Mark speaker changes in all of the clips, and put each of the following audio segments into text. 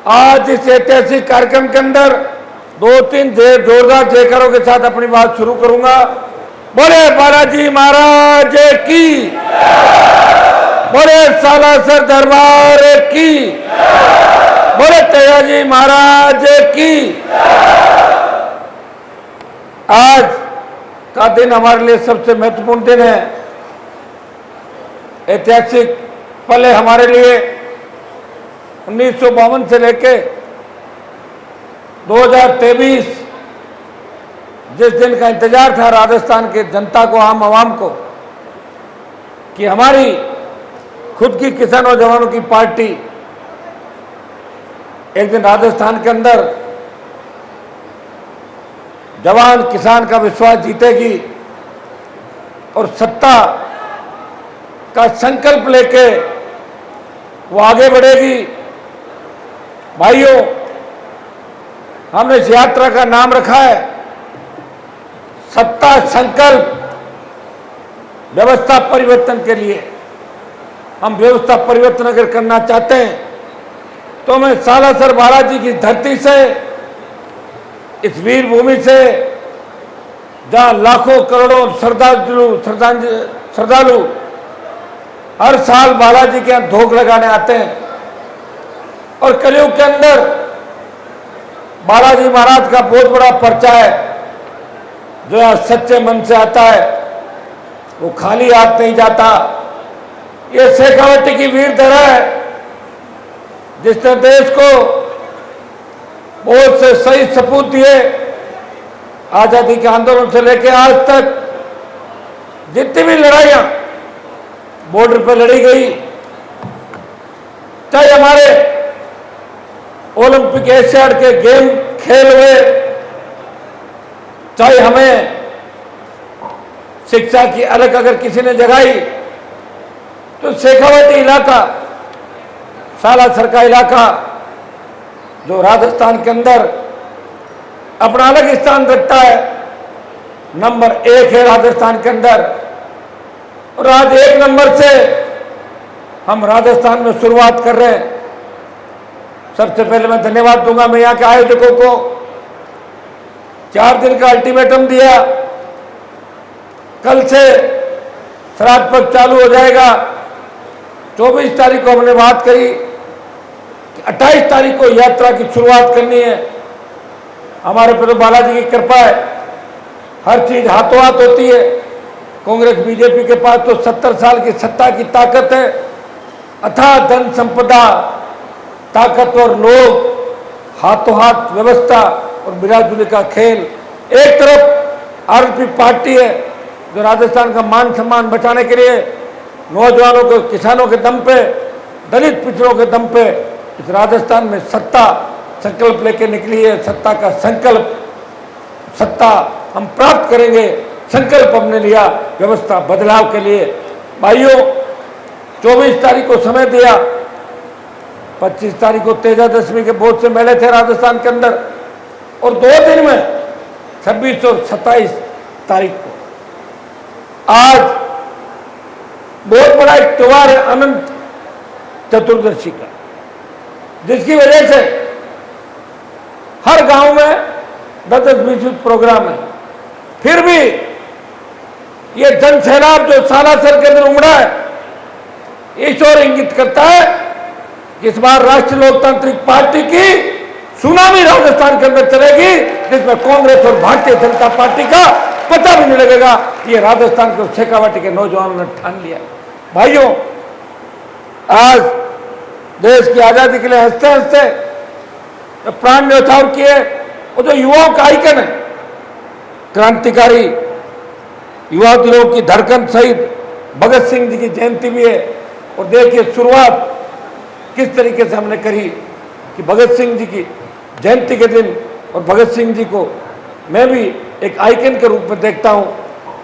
Speaker 1: आज इस ऐतिहासिक कार्यक्रम के अंदर 2-3 जोरदार जयकारों के साथ अपनी बात शुरू करूंगा। बोले बालाजी महाराज की, बोले सालासर दरबार की, बोले तेजाजी महाराज की। आज का दिन हमारे लिए सबसे महत्वपूर्ण दिन है। ऐतिहासिक पल है हमारे लिए। 1952 से लेके 2023 जिस दिन का इंतजार था राजस्थान के जनता को, आम आवाम को, कि हमारी खुद की किसान और जवानों की पार्टी एक दिन राजस्थान के अंदर जवान किसान का विश्वास जीतेगी और सत्ता का संकल्प लेके वो आगे बढ़ेगी। भाइयों, हमने इस यात्रा का नाम रखा है सत्ता संकल्प व्यवस्था परिवर्तन के लिए। हम व्यवस्था परिवर्तन अगर करना चाहते हैं तो हमें सालासर बालाजी की धरती से, इस वीर भूमि से, जहां लाखों करोड़ों श्रद्धालु हर साल बालाजी के यहां धोख लगाने आते हैं और कलयुग के अंदर बालाजी महाराज का बहुत बड़ा पर्चा है। जो यहां सच्चे मन से आता है वो खाली हाथ नहीं जाता। ये शेखावटी की वीर धरा है जिसने देश को बहुत से सही सपूत दिए। आजादी के आंदोलन से लेकर आज तक जितनी भी लड़ाइयां बॉर्डर पर लड़ी गई, चाहे हमारे ओलंपिक एशियाड के गेम खेल हुए, चाहे हमें शिक्षा की अलग अगर किसी ने जगाई, तो शेखावटी इलाका, सालासर का इलाका जो राजस्थान के अंदर अपना अलग स्थान रखता है, नंबर 1 है राजस्थान के अंदर। और आज 1 नंबर से हम राजस्थान में शुरुआत कर रहे हैं। सबसे पहले मैं धन्यवाद दूंगा मैं यहाँ के आयोजकों को। 4 दिन का अल्टीमेटम दिया, कल से श्राद्ध पक्ष चालू हो जाएगा। 24 तारीख को हमने बात करी कि 28 तारीख को यात्रा की शुरुआत करनी है। हमारे पर तो बालाजी की कृपा है, हर चीज हाथों हाथ होती है। कांग्रेस बीजेपी के पास तो 70 साल की सत्ता की ताकत है, अथाह धन संपदा, ताकतवर लोग, हाथों हाथ व्यवस्था और मिलाजुली का खेल। एक तरफ आरएलपी पार्टी है जो राजस्थान का मान सम्मान बचाने के लिए नौजवानों को, किसानों के दम पे, दलित पिछड़ों के दम पे इस राजस्थान में सत्ता संकल्प लेके निकली है। सत्ता का संकल्प, सत्ता हम प्राप्त करेंगे, संकल्प हमने लिया व्यवस्था बदलाव के लिए। भाइयों, 24 तारीख को समय दिया, 25 तारीख को तेजादशमी के बहुत से मेले थे राजस्थान के अंदर, और 2 दिन में 26 और 27 तारीख को आज बहुत बड़ा एक त्योहार है अनंत चतुर्दशी का, जिसकी वजह से हर गांव में 10-20 प्रोग्राम है। फिर भी ये जन सैलाब जो सालासर के अंदर उमड़ा है, इस ओर इंगित करता है कि इस बार राष्ट्रीय लोकतांत्रिक पार्टी की सुनामी राजस्थान के अंदर चलेगी, जिसमें कांग्रेस और भारतीय जनता पार्टी का पता भी नहीं लगेगा। ये राजस्थान के शेखावटी के नौजवानों ने ठान लिया। भाइयों, आज देश की आजादी के लिए हंसते हंसते प्राण न्यौछावर किए वो जो युवाओं का आइकन है, क्रांतिकारी युवा दिलों की धड़कन शहीद भगत सिंह जी की जयंती भी है। और देखिए शुरुआत किस तरीके से हमने करी कि भगत सिंह जी की जयंती के दिन, और भगत सिंह जी को मैं भी एक आइकन के रूप में देखता हूं।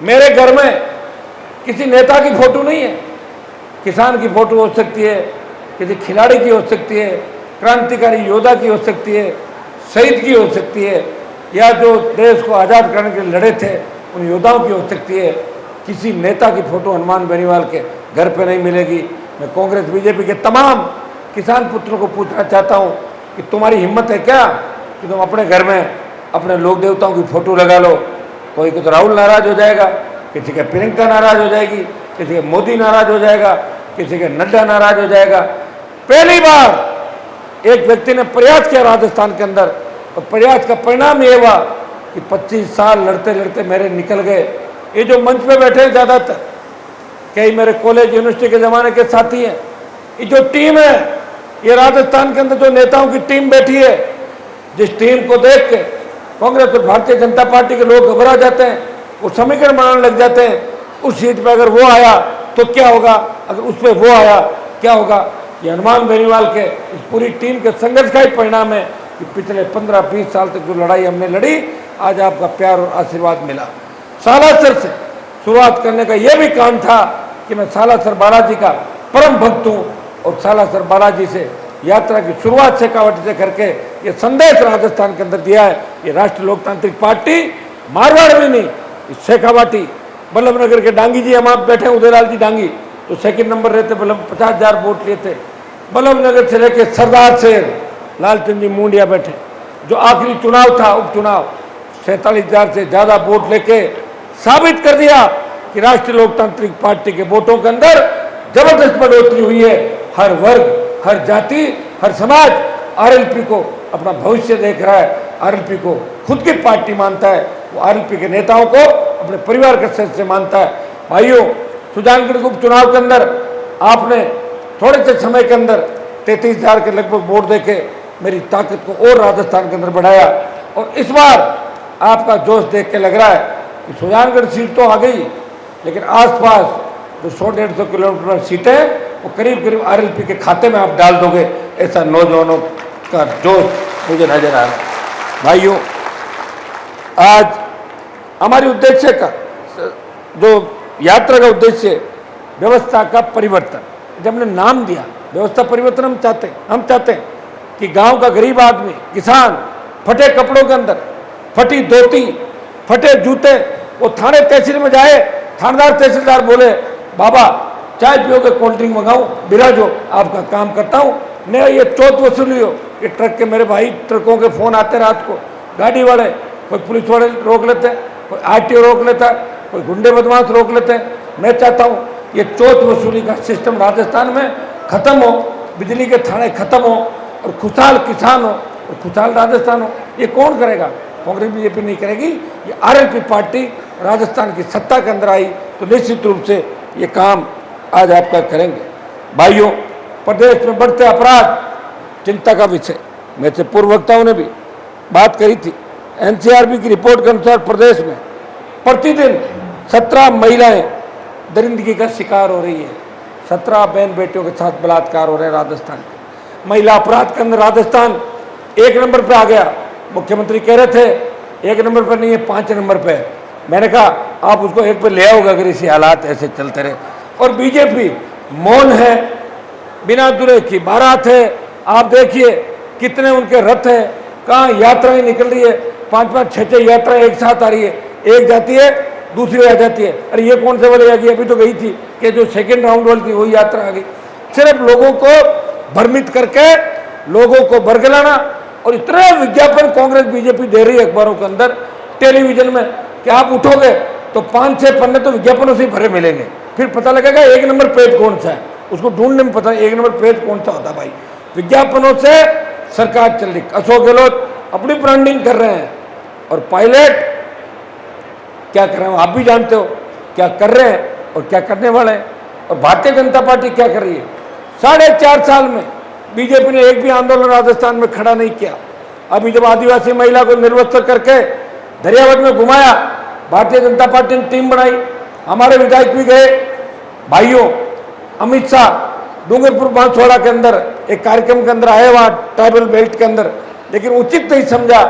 Speaker 1: मेरे घर में किसी नेता की फोटो नहीं है, किसान की फोटो हो सकती है, किसी खिलाड़ी की हो सकती है, क्रांतिकारी योद्धा की हो सकती है, शहीद की हो सकती है, या जो देश को आज़ाद करने के लिए लड़े थे उन योद्धाओं की हो सकती है। किसी नेता की फोटो हनुमान बेनीवाल के घर पे नहीं मिलेगी। मैं कांग्रेस बीजेपी के तमाम किसान पुत्रों को पूछना चाहता हूं कि तुम्हारी हिम्मत है क्या कि तुम अपने घर में अपने लोक देवताओं की फोटो लगा लो। कोई को तो राहुल नाराज हो जाएगा, किसी का प्रियंका नाराज हो जाएगी, किसी का मोदी नाराज हो जाएगा, किसी का नड्डा नाराज हो जाएगा। पहली बार एक व्यक्ति ने प्रयास किया राजस्थान के अंदर, और प्रयास का परिणाम ये हुआ कि 25 साल लड़ते लड़ते मेरे निकल गए। ये जो मंच पे बैठे हैं ज़्यादातर कई मेरे कॉलेज यूनिवर्सिटी के ज़माने के साथी हैं। ये जो टीम है, ये राजस्थान के अंदर जो नेताओं की टीम बैठी है, जिस टीम को देख के कांग्रेस और भारतीय जनता पार्टी के लोग घबरा जाते हैं, वो समीकरण बनाने लग जाते हैं। उस सीट पर अगर वो आया तो क्या होगा, अगर उस पर वो आया क्या होगा। ये हनुमान बेनीवाल के इस पूरी टीम के संघर्ष का ही परिणाम है कि पिछले 15-20 साल तक जो लड़ाई हमने लड़ी, आज आपका प्यार और आशीर्वाद मिला। सालासर से शुरुआत करने का यह भी काम था कि मैं सालासर बालाजी का परम भक्त हूँ, और सालासर बालाजी से यात्रा की शुरुआत शेखावाटी से करके ये संदेश राजस्थान के अंदर दिया है। ये राष्ट्रीय लोकतांत्रिक पार्टी मारवाड़ में नहीं, शेखावाटी बल्लभनगर के डांगी जी, हम आप बैठे हैं उदयलाल जी डांगी, तो सेकंड नंबर रहते, 50,000 वोट लिए थे। बल्लभनगर से लेके सरदार शेर लालचंद जी मुंडिया बैठे, जो आखिरी चुनाव था उपचुनाव, 47,000 से ज़्यादा वोट लेके साबित कर दिया कि राष्ट्रीय लोकतांत्रिक पार्टी के वोटों के अंदर जबरदस्त बढ़ोतरी हुई है। हर वर्ग, हर जाति, हर समाज आरएलपी को अपना भविष्य देख रहा है, आरएलपी को खुद की पार्टी मानता है, वो आरएलपी के नेताओं को अपने परिवार के सदस्य मानता है। भाइयों, सुजानगढ़ उपचुनाव के अंदर आपने थोड़े से समय के अंदर 33,000 के लगभग वोट देके मेरी ताकत को और राजस्थान के अंदर बढ़ाया, और इस बार आपका जोश देख के लग रहा है कि सुजानगढ़ सीट तो आ गई, लेकिन आसपास जो 100-150 किलोमीटर सीटें वो करीब करीब आरएलपी के खाते में आप डाल दोगे, ऐसा नौजवानों का जोश मुझे नजर आ रहा है। भाइयों, आज हमारी उद्देश्य का जो यात्रा का उद्देश्य व्यवस्था का परिवर्तन, जब हमने नाम दिया व्यवस्था परिवर्तन, हम चाहते हैं कि गांव का गरीब आदमी, किसान फटे कपड़ों के अंदर, फटी धोती, फटे जूते, वो थाने तहसील में जाए, थानेदार तहसीलदार बोले बाबा चाय पियोगे, कोल्ड ड्रिंक मंगाऊं, बिराजो, आपका काम करता हूं। नहीं, ये चौथ वसूली हो। ये ट्रक के मेरे भाई, ट्रकों के फोन आते रात को, गाड़ी वाले, कोई पुलिस वाले रोक लेते हैं, कोई आरटीओ रोक लेता है, कोई गुंडे बदमाश रोक लेते हैं। मैं चाहता हूं ये चौथ वसूली का सिस्टम राजस्थान में खत्म हो, बिजली के थाने खत्म हो, और खुशहाल किसान हो और खुशहाल राजस्थान हो। ये कौन करेगा? कांग्रेस बीजेपी नहीं करेगी। ये आरएलपी पार्टी राजस्थान की सत्ता के अंदर आई तो निश्चित रूप से ये काम आज आपका करेंगे। भाइयों, प्रदेश में बढ़ते अपराध चिंता का विषय, मेरे से पूर्व वक्ताओं ने भी बात करी थी। एनसीआरबी की रिपोर्ट के अनुसार प्रदेश में प्रतिदिन 17 महिलाएं दरिंदगी का शिकार हो रही है। 17 बहन बेटियों के साथ बलात्कार हो रहे हैं राजस्थान के। महिला अपराध के अंदर राजस्थान 1 नंबर पर आ गया। मुख्यमंत्री कह रहे थे 1 नंबर पर नहीं है, 5 नंबर पर है। मैंने कहा आप उसको 1 पर ले आओगे अगर इसी हालात ऐसे चलते रहे। और बीजेपी मौन है, बिना दूल्हे की बारात है। आप देखिए कितने उनके रथ हैं, कहाँ यात्राएं निकल रही है, 5-5, 6-6 यात्राएं एक साथ आ रही है। एक जाती है, दूसरी आ जाती है। अरे ये कौन से वाली आ गई? अभी तो गई थी कि जो सेकेंड राउंड वाली थी वही यात्रा आ गई। सिर्फ लोगों को भ्रमित करके, लोगों को बरगलाना, और इतने विज्ञापन कांग्रेस बीजेपी दे रही है अखबारों के अंदर, टेलीविजन में, कि आप उठोगे तो 5-6 पन्ने तो विज्ञापनों से भरे मिलेंगे। फिर पता लगेगा 1 नंबर पेज कौन सा है, उसको ढूंढने में पता है 1 नंबर पेज कौन सा होता है। भाई, विज्ञापनों से सरकार चल रही। अशोक गहलोत अपनी ब्रांडिंग कर रहे हैं, और पायलट क्या कर रहे हैं आप भी जानते हो, क्या कर रहे हैं और क्या करने वाले हैं। और भारतीय जनता पार्टी क्या कर रही है? 4.5 साल में बीजेपी ने एक भी आंदोलन राजस्थान में खड़ा नहीं किया। अभी जब आदिवासी महिला को निर्वस्त्र करके दरियावत में घुमाया, भारतीय जनता पार्टी ने टीम बनाई, हमारे विधायक भी गए। भाइयों, अमित शाह डूंगरपुर बांसवाड़ा के अंदर एक कार्यक्रम के अंदर आए, वहाँ ट्राइबल बेल्ट के अंदर, लेकिन उचित नहीं समझा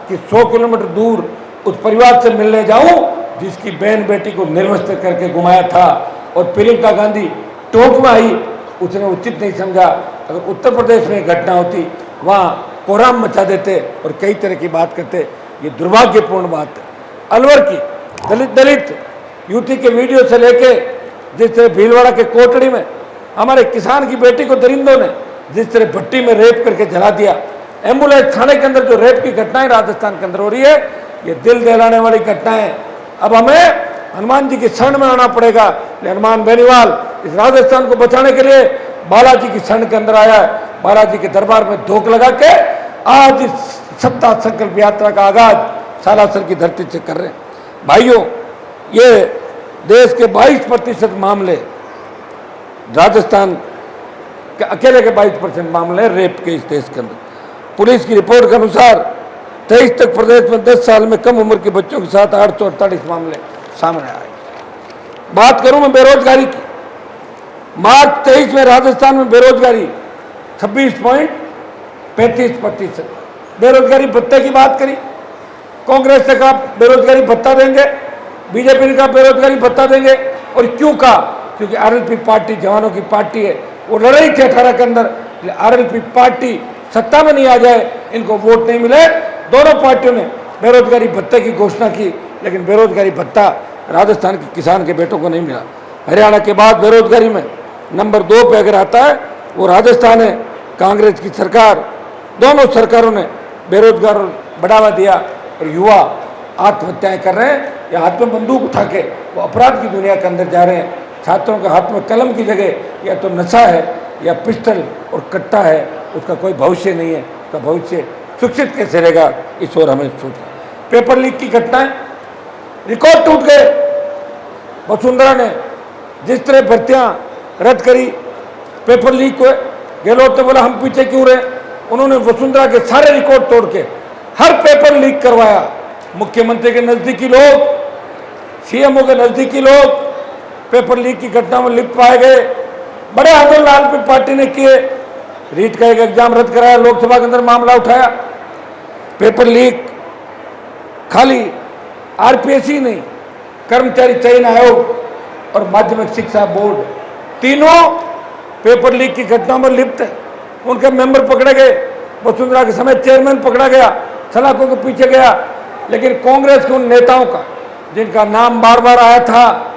Speaker 1: कि 100 किलोमीटर दूर उस परिवार से मिलने जाऊं जिसकी बहन बेटी को निर्वस्त्र करके घुमाया था। और प्रियंका गांधी टोंक में आई, उसने उचित नहीं समझा। अगर उत्तर प्रदेश में घटना होती, वहाँ कोहराम मचा देते और कई तरह की बात करते। ये दुर्भाग्यपूर्ण बात है। अलवर की दलित युवती के वीडियो से लेके, जिस तरह भीलवाड़ा के कोटड़ी में हमारे किसान की बेटी को दरिंदों ने जिस तरह भट्टी में रेप करके जला दिया, एम्बुलेंस थाने के अंदर जो रेप की घटनाएं राजस्थान के अंदर हो रही है, ये दिल दहलाने वाली घटनाएं। अब हमें हनुमान जी की शरण में आना पड़ेगा। हनुमान बेनीवाल इस राजस्थान को बचाने के लिए बालाजी की शरण के अंदर आया है। बालाजी के दरबार में धोख लगा के आज इस सत्ता संकल्प यात्रा का आगाज सालासर की धरती से कर रहे हैं। भाइयों, ये देश के 22% मामले, राजस्थान के अकेले के 22% मामले रेप के इस देश के अंदर। पुलिस की रिपोर्ट के अनुसार 23 तक प्रदेश में 10 साल में कम उम्र के बच्चों के साथ 848 मामले सामने आए। बात करूं मैं बेरोजगारी की, मार्च 23 में राजस्थान में बेरोजगारी 26.35%। बेरोजगारी भत्ते की बात करी, कांग्रेस ने कहा बेरोजगारी भत्ता देंगे, बीजेपी ने कहा बेरोजगारी भत्ता देंगे। और क्यों कहा? क्योंकि आरएलपी पार्टी जवानों की पार्टी है, वो लड़ रही थी 18 के अंदर। आरएलपी पार्टी सत्ता में नहीं आ जाए, इनको वोट नहीं मिले, दोनों पार्टियों ने बेरोजगारी भत्ते की घोषणा की, लेकिन बेरोजगारी भत्ता राजस्थान के किसान के बेटों को नहीं मिला। हरियाणा के बाद बेरोजगारी में नंबर 2 पे अगर आता है वो राजस्थान है। कांग्रेस की सरकार, दोनों सरकारों ने बेरोजगार बढ़ावा दिया और युवा आत्महत्याएं कर रहे हैं या हाथ में बंदूक उठा के वो अपराध की दुनिया के अंदर जा रहे हैं। छात्रों के हाथ में कलम की जगह या तो नशा है या पिस्टल और कट्टा है, उसका कोई भविष्य नहीं है। उसका भविष्य सुरक्षित कैसे रहेगा, इस ओर हमें सोचना। पेपर लीक की घटनाएं, रिकॉर्ड टूट गए। वसुंधरा ने जिस तरह भर्तियां रद्द करी, पेपर लीक हुए। गहलोत ने बोला हम पीछे क्यों रहे, उन्होंने वसुंधरा के सारे रिकॉर्ड तोड़ के हर पेपर लीक करवाया। मुख्यमंत्री के नजदीकी लोग, सीएमओ के नजदीकी लोग पेपर लीक की घटना में लिप्त पाए गए। बड़े आंदोलन आरएलपी पार्टी ने किए, रीट का एक एग्जाम रद्द कराया, लोकसभा के अंदर मामला उठाया। पेपर लीक खाली आरपीएससी नहीं, कर्मचारी चयन आयोग और माध्यमिक शिक्षा बोर्ड तीनों पेपर लीक की घटना में लिप्त है। उनके मेंबर पकड़े गए, वसुंधरा के समय चेयरमैन पकड़ा गया, सलाखों के पीछे गया। लेकिन कांग्रेस के उन नेताओं का जिनका नाम बार बार आया था,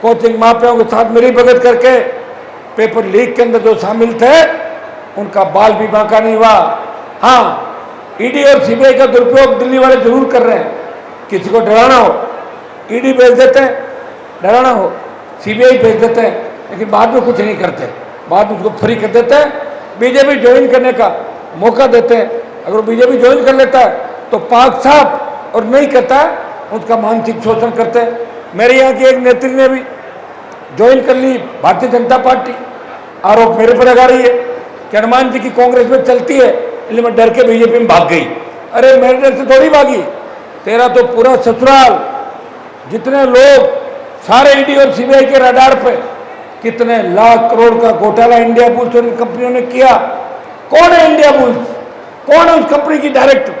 Speaker 1: कोचिंग माफियाओं के साथ मिली भगत करके पेपर लीक के अंदर जो शामिल थे, उनका बाल भी बांका नहीं हुआ। हाँ, ईडी और सीबीआई का दुरुपयोग दिल्ली वाले जरूर कर रहे हैं। किसी को डराना हो ईडी भेज देते हैं, डराना हो सीबीआई भेज देते हैं, लेकिन बाद में कुछ नहीं करते, बाद में उसको फ्री कर देते हैं। बीजेपी ज्वाइन करने का मौका देते हैं, अगर बीजेपी ज्वाइन कर लेता है तो पाक साफ, और नहीं करता है उसका मानसिक शोषण करते हैं। मेरे यहाँ की एक नेत्री ने भी ज्वाइन कर ली भारतीय जनता पार्टी। आरोप मेरे पर लगा रही है कि हनुमान जी की कांग्रेस में चलती है, इसलिए मैं डर के बीजेपी में भाग गई। अरे मेरे डर से थोड़ी भागी, तेरा तो पूरा ससुराल, जितने लोग सारे ईडी और सीबीआई के रडार पे, कितने लाख करोड़ का घोटाला इंडिया बुल्स और इन कंपनियों ने किया। कौन है इंडिया बुल्स, कौन है उस कंपनी की डायरेक्टर,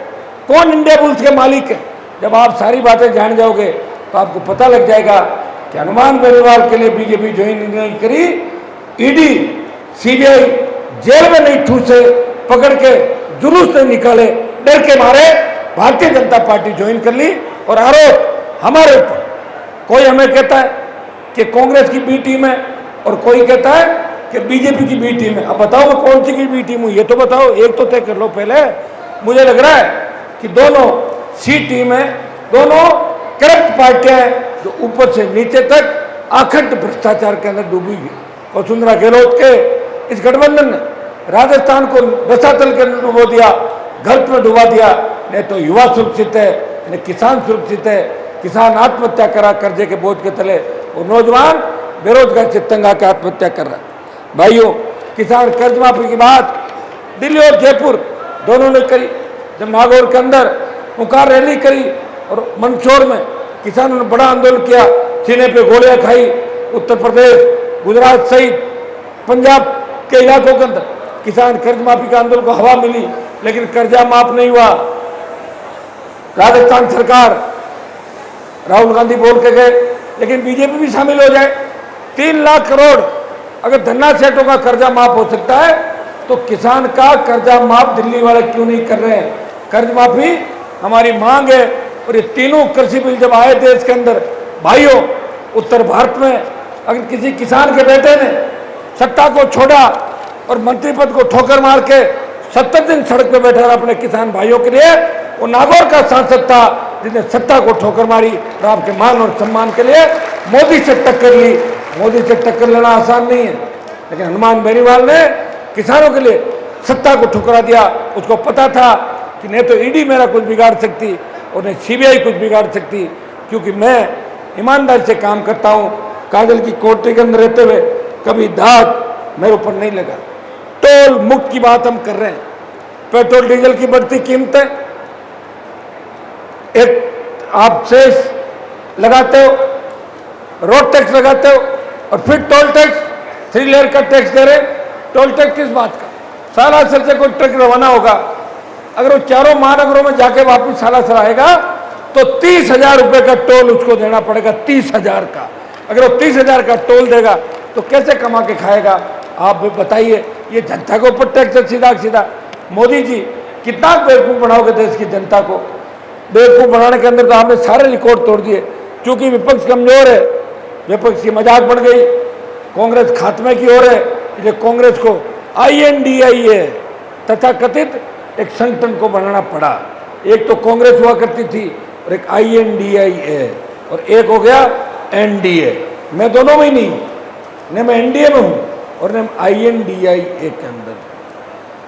Speaker 1: कौन इंडिया बुल्स के मालिक है? जब आप सारी बातें जान जाओगे तो आपको पता लग जाएगा कि हनुमान बेनीवाल के लिए बीजेपी ज्वाइन नहीं करी, ईडी सीबीआई जेल में नहीं ठूसे, पकड़ के जुलूस नहीं निकाले, डर के मारे भारतीय जनता पार्टी ज्वाइन कर ली। और आरोप हमारे ऊपर, कोई हमें कहता है कि कांग्रेस की बी टीम है और कोई कहता है कि बीजेपी की बी टीम है। अब बताओ मैं कौन सी की बी टीम हूँ, ये तो बताओ, एक तो तय कर लो पहले। मुझे लग रहा है कि दोनों सी टीम है, दोनों करप्ट पार्टियां हैं जो ऊपर से नीचे तक अखंड भ्रष्टाचार के अंदर डूबी हुई। वसुंधरा गहलोत के इस गठबंधन ने राजस्थान को रसातल के अंदर डुबो दिया, गर्त में डुबा दिया। नहीं तो युवा सुरक्षित है, नहीं किसान सुरक्षित है। किसान आत्महत्या करा कर्जे के बोझ के तले, और नौजवान बेरोजगार से तंग आकर आत्महत्या कर रहा है। भाइयों, किसान कर्ज माफी की बात दिल्ली और जयपुर दोनों ने करी। जब नागौर के अंदर पुकार रैली करी और मंदसौर में किसानों ने बड़ा आंदोलन किया, सीने पे गोलियां खाई। उत्तर प्रदेश, गुजरात सहित पंजाब के इलाकों के अंदर किसान कर्ज माफी का आंदोलन को हवा मिली, लेकिन कर्जा माफ नहीं हुआ। राजस्थान सरकार, राहुल गांधी बोल के गए, लेकिन बीजेपी भी शामिल हो जाए। 3 लाख करोड़ अगर धन्ना सेठों का कर्जा माफ हो सकता है तो किसान का कर्जा माफ दिल्ली वाले क्यों नहीं कर रहे हैं? कर्ज माफी हमारी मांग है। और ये तीनों कृषि बिल जब आए देश के अंदर, भाइयों, उत्तर भारत में अगर किसी किसान के बेटे ने सत्ता को छोड़ा और मंत्री पद को ठोकर मार के 70 दिन सड़क पे बैठा रहा अपने किसान भाइयों के लिए। वो नागौर का सांसद था जिसने सत्ता को ठोकर मारी और आपके मान और सम्मान के लिए मोदी से टक्कर ली। मोदी से टक्कर लेना आसान नहीं है, लेकिन हनुमान बेनीवाल ने किसानों के लिए सत्ता को ठुकरा दिया। उसको पता था कि नहीं तो ईडी मेरा कुछ बिगाड़ सकती और नहीं सीबीआई कुछ बिगाड़ सकती, क्योंकि मैं ईमानदारी से काम करता हूँ। कागज की कोठरी के अंदर रहते हुए कभी दाग मेरे ऊपर नहीं लगा। टोल मुक्त की बात हम कर रहे हैं। पेट्रोल डीजल की बढ़ती कीमतें, एक आप सेस लगाते हो, रोड टैक्स लगाते हो और फिर टोल टैक्स, 3 लेयर का टैक्स दे रहे। टोल टैक्स किस बात का? सालासर से कोई ट्रक रवाना होगा, अगर वो चारों महानगरों में जाके वापस सालासर आएगा तो 30,000 रुपये का टोल उसको देना पड़ेगा। 30,000 का, अगर वो 30,000 का टोल देगा तो कैसे कमा के खाएगा? आप बताइए। ये जनता के ऊपर टैक्स है सीधा सीधा। मोदी जी कितना बेवकूफ़ बनाओगे देश की जनता को? बेवकूफ़ बनाने के अंदर तो आपने सारे रिकॉर्ड तोड़ दिए। क्योंकि विपक्ष कमजोर है, विपक्ष की मजाक बढ़ गई, कांग्रेस खात्मे की ओर है, इसलिए कांग्रेस को INDIA तथा कथित एक संगठन को बनाना पड़ा। एक तो कांग्रेस हुआ करती थी और एक INDIA और एक हो गया NDA। मैं दोनों में ही नहीं हूँ, न मैं NDA में हूँ और न INDIA के अंदर।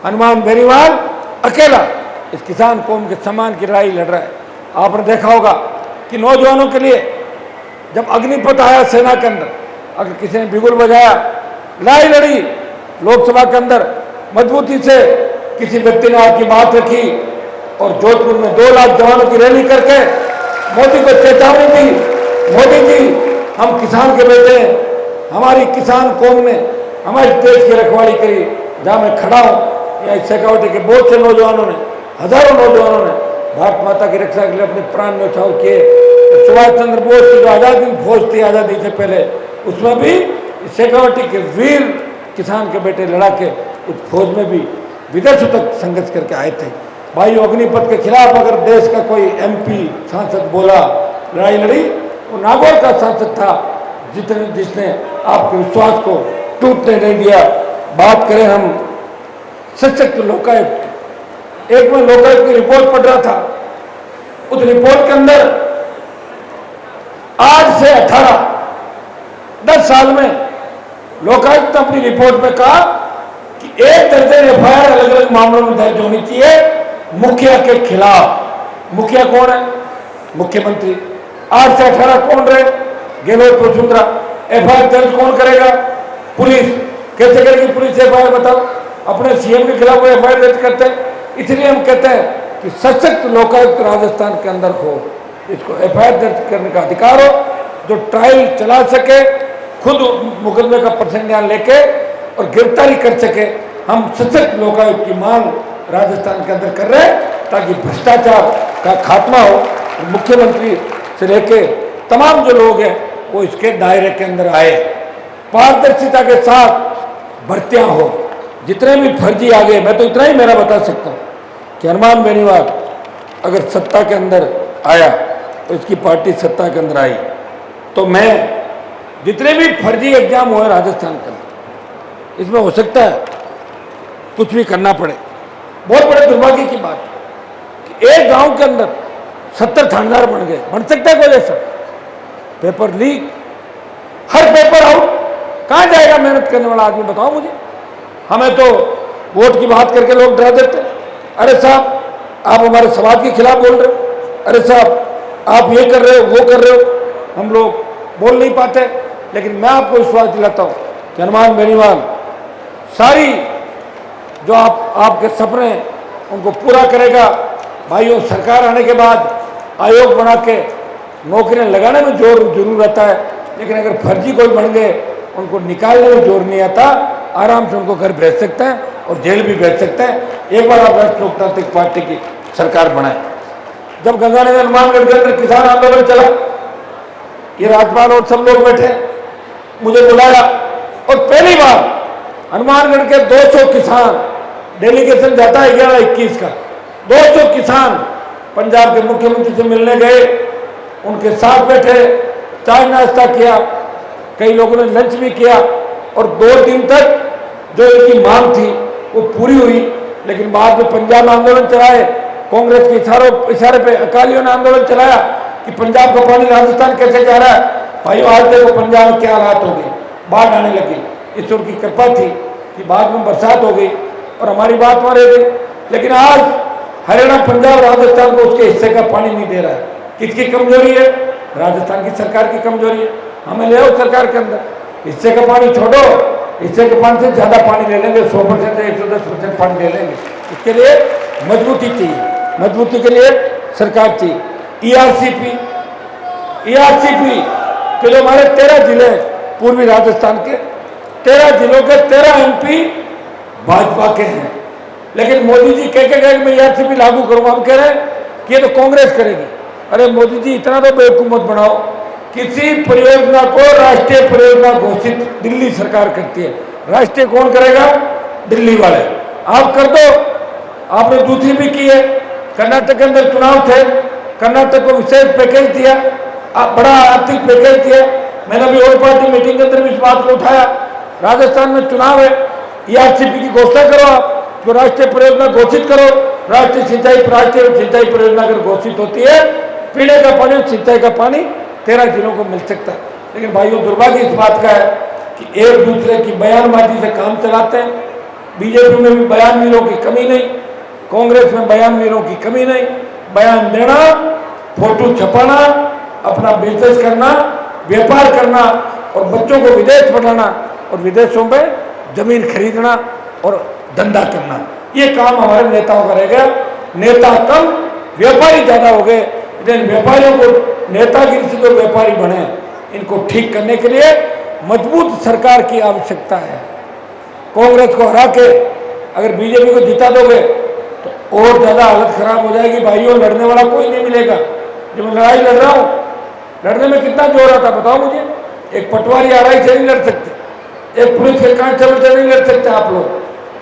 Speaker 1: हनुमान बेनीवाल अकेला इस किसान कौम के सम्मान की लड़ाई लड़ रहा है। आपने देखा होगा कि नौजवानों के लिए जब अग्निपथ आया सेना के अंदर, अगर किसी ने बिगुल बजाया, लड़ाई लड़ी लोकसभा के अंदर, मजबूती से किसी व्यक्ति ने आपकी बात रखी और जोधपुर में 2 लाख जवानों की रैली करके मोदी को चेतावनी दी, मोदी जी हम किसान के बेटे हैं, हमारी किसान कौम ने हमारे देश की रखवाली करी। जहाँ मैं खड़ा हूँ या सिक्योरिटी के बहुत से नौजवानों ने, हजारों नौजवानों ने भारत माता की रक्षा के लिए अपने प्राण न्यौछावर किए। तो सुभाष चंद्र बोस की जो आज़ादी फौज थी आज़ादी से पहले, उसमें भी सिक्योरिटी के वीर किसान के बेटे लड़ा के उस फौज में भी विदेशों तक संघर्ष करके आए थे। भाइयों, अग्निपथ के खिलाफ अगर देश का कोई MP सांसद बोला, लड़ाई लड़ी, वो नागौर का सांसद था जिसने आपके विश्वास को टूटने नहीं दिया। बात करें हम सशक्त लोकायुक्त, एक में लोकायुक्त की रिपोर्ट पढ़ रहा था, उस रिपोर्ट के अंदर आज से 10 साल में लोकायुक्त ने अपनी रिपोर्ट में कहा कि 1 दर्जन FIR अलग अलग मामलों में दर्ज होनी चाहिए मुखिया के खिलाफ। मुखिया कौन है? मुख्यमंत्री। 8 से 18 कौन रहे? गहलोत वसुंधरा। FIR दर्ज कौन करेगा? पुलिस। कैसे करेगी पुलिस FIR? बताओ। अपने CM के खिलाफ वो FIR दर्ज करते हैं। इसलिए हम कहते हैं कि सशक्त लोकायुक्त राजस्थान के अंदर हो, इसको FIR दर्ज करने का अधिकार हो, जो ट्रायल चला सके, खुद मुकदमे का प्रसंज्ञान लेके और गिरफ्तारी कर सके। हम सशक्त लोकायुक्त की मांग राजस्थान के अंदर कर रहे हैं ताकि भ्रष्टाचार का खात्मा हो। मुख्यमंत्री से लेके तमाम जो लोग हैं वो इसके दायरे के अंदर आए, पारदर्शिता के साथ भर्तियां हो। जितने भी फर्जी आ गए, मैं तो इतना ही मेरा बता सकता हूँ कि हनुमान बेनीवाल अगर सत्ता के अंदर आया तो इसकी पार्टी सत्ता के अंदर आई तो मैं जितने भी फर्जी एग्जाम हुए राजस्थान के अंदर, इसमें हो सकता है कुछ भी करना पड़े। बहुत बड़े दुर्भाग्य की बात कि एक गांव के अंदर 70 थानेदार बन गए। बन सकता है कोई ऐसा? पेपर लीक, हर पेपर आउट। कहाँ जाएगा मेहनत करने वाला आदमी? बताओ मुझे। हमें तो वोट की बात करके लोग डरा देते हैं। अरे साहब, आप हमारे समाज के खिलाफ बोल रहे हो, अरे साहब आप ये कर रहे हो, वो कर रहे हो। हम लोग बोल नहीं पाते, लेकिन मैं आपको विश्वास दिलाता हूँ कि हनुमान बेनीवाल सारी जो आपके सपने हैं उनको पूरा करेगा। भाइयों, सरकार आने के बाद आयोग बना के नौकरियां लगाने में जोर जरूर आता है, लेकिन अगर फर्जी कोई बन गए उनको निकालने में जोर नहीं आता। आराम से उनको घर भेज सकते हैं और जेल भी भेज सकते हैं। एक बार आप राष्ट्रीय लोकतांत्रिक पार्टी की सरकार बनाए। जब गंगानगर हनुमानगढ़ के अंदर किसान आंदोलन चला, ये राज्यपाल और सब लोग बैठे, मुझे बुलाया और पहली बार हनुमानगढ़ के 200 किसान, डेलीगेशन जाता है 11-21 का, 200 किसान पंजाब के मुख्यमंत्री से मिलने गए, उनके साथ बैठे, चाय नाश्ता किया, कई लोगों ने लंच भी किया और 2 दिन तक जो इनकी मांग थी वो पूरी हुई। लेकिन बाद में पंजाब में आंदोलन चलाए, कांग्रेस के इशारे पे अकालियों ने आंदोलन चलाया कि पंजाब का पानी राजस्थान कैसे जा रहा है। भाई आज देखो पंजाब में क्या हालात हो गई, बाढ़ आने लगी। ईश्वर की कृपा थी कि बाद में बरसात हो गई और हमारी बात वहाँ रह गई। लेकिन आज हरियाणा, पंजाब, राजस्थान को उसके हिस्से का पानी नहीं दे रहा है। किसकी कमजोरी है? राजस्थान की सरकार की कमजोरी है। हमें ले आओ सरकार के अंदर, हिस्से का पानी छोड़ो, हिस्से के पानी से ज़्यादा पानी ले लेंगे, 100% से 110% पानी ले लेंगे। इसके लिए मजबूती चाहिए, मजबूती के लिए सरकार चाहिए। ईआरसीपी के जो हमारे 13 जिले पूर्वी राजस्थान के 13 जिलों के 13 MP भाजपा के हैं। लेकिन मोदी जी कह मैं ईआरसीपी लागू करूंगा, हम कह रहे हैं कि ये तो कांग्रेस करेगी। अरे मोदी जी इतना तो बेवकूफ मत बनाओ, किसी परियोजना को राष्ट्रीय परियोजना घोषित दिल्ली सरकार करती है, राष्ट्रीय कौन करेगा? दिल्ली वाले। आप कर दो। आपने दूसरी भी की है, कर्नाटक के अंदर चुनाव थे, कर्नाटक को विशेष पैकेज दिया, बड़ा आर्थिक पैकेज दिया। मैंने अभी ऑल पार्टी मीटिंग के अंदर भी इस बात को उठाया। राजस्थान में चुनाव है, ईआरसीपी की घोषणा करो, आप जो राष्ट्रीय परियोजना घोषित करो। राष्ट्रीय सिंचाई परियोजना अगर घोषित होती है, पीने का पानी, सिंचाई का पानी 13 जिलों को मिल सकता है। लेकिन भाइयों, दुर्भाग्य इस बात का है कि एक दूसरे की बयानबाजी से काम चलाते हैं। बीजेपी में भी बयानवीरों की कमी नहीं, कांग्रेस में बयानवीरों की कमी नहीं। बयान देना, फोटो छपाना, अपना बिजनेस करना, व्यापार करना और बच्चों को विदेश पढ़ाना और विदेशों में जमीन खरीदना और धंधा करना, ये काम हमारे नेताओं का रह गया। नेता कम, व्यापारी ज्यादा हो गए। लेकिन व्यापारियों को नेतागिरी से जो व्यापारी बने, इनको ठीक करने के लिए मजबूत सरकार की आवश्यकता है। कांग्रेस को हरा के अगर बीजेपी को जिता दोगे तो और ज्यादा हालत खराब हो जाएगी। भाइयों, लड़ने वाला कोई नहीं मिलेगा। जब मैं लड़ाई लड़ रहा हूँ, लड़ने में कितना जोर आता बताओ मुझे। एक पटवारी आरआई से नहीं लड़ सकते, एक पुलिस के कांस्टेबल से नहीं लड़ सकते आप लोग,